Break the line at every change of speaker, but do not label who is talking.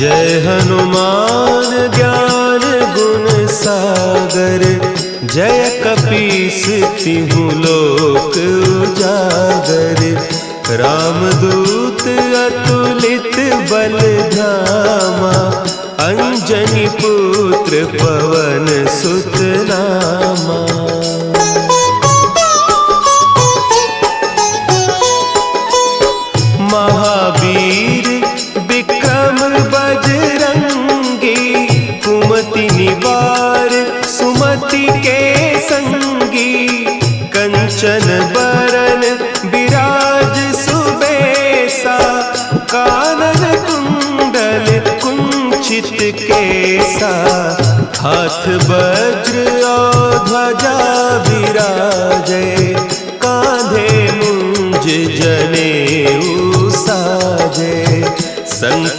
जय हनुमान ज्ञान गुण सागर, जय कपीस तिहु लोक उजागर। रामदूत अतुलित बल धामा, अंजनी पुत्र पवन सुत नामा। महावीर विक्रम बजरंगी, कुमति निवार सुमति के संगी। कंचन बरन विराज सुबेसा, कानन कुंडल कुंचित केसा। हाथ वज्र और ध्वजा विराजे, कांधे मुंज जनेऊ साजे।